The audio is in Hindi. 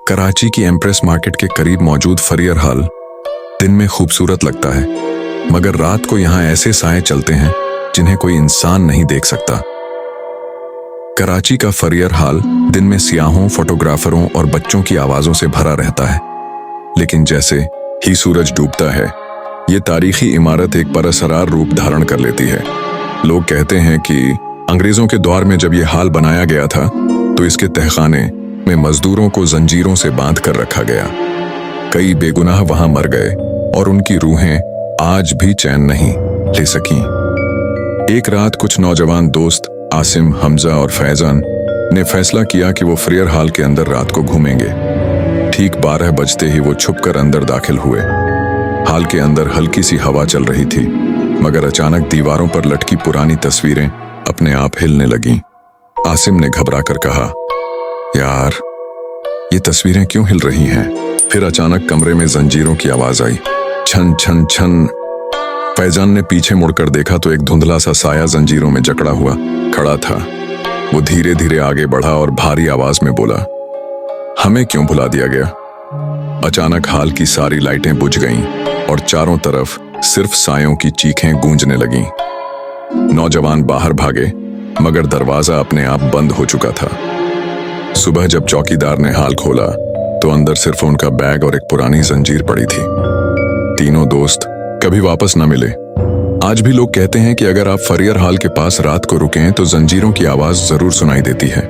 कराची की एम्प्रेस मार्केट के करीब मौजूद फरियर हॉल दिन में खूबसूरत लगता है, मगर रात को यहाँ ऐसे साए चलते हैं जिन्हें कोई इंसान नहीं देख सकता। कराची का फरियर हॉल दिन में सियाहों, फोटोग्राफरों और बच्चों की आवाजों से भरा रहता है, लेकिन जैसे ही सूरज डूबता है ये तारीखी इमारत एक परअसरार रूप धारण कर लेती है। लोग कहते हैं कि अंग्रेजों के दौर में जब ये हॉल बनाया गया था तो इसके तहखाने में मजदूरों को जंजीरों से बांध कर रखा गया। कई बेगुनाह वहां मर गए और उनकी रूहें आज भी चैन नहीं ले सकीं। एक रात कुछ नौजवान दोस्त आसिम, हमजा और फैजान ने फैसला किया कि वो फरियर हॉल के अंदर रात को घूमेंगे। ठीक 12 बजते ही वो छुपकर अंदर दाखिल हुए। हॉल के अंदर हल्की सी हवा चल रही थी, मगर अचानक दीवारों पर लटकी पुरानी तस्वीरें अपने आप हिलने लगीं। आसिम ने घबरा कर कहा, यार ये तस्वीरें क्यों हिल रही हैं? फिर अचानक कमरे में जंजीरों की आवाज आई, छन छन छन। फैजान ने पीछे मुड़कर देखा तो एक धुंधला सा साया जंजीरों में जकड़ा हुआ खड़ा था। वो धीरे धीरे आगे बढ़ा और भारी आवाज में बोला, हमें क्यों भुला दिया गया? अचानक हॉल की सारी लाइटें बुझ गईं और चारों तरफ सिर्फ सायों की चीखें गूंजने लगीं। नौजवान बाहर भागे, मगर दरवाजा अपने आप बंद हो चुका था। सुबह जब चौकीदार ने हॉल खोला तो अंदर सिर्फ उनका बैग और एक पुरानी जंजीर पड़ी थी। तीनों दोस्त कभी वापस न मिले। आज भी लोग कहते हैं कि अगर आप फरियर हॉल के पास रात को रुकें तो जंजीरों की आवाज जरूर सुनाई देती है।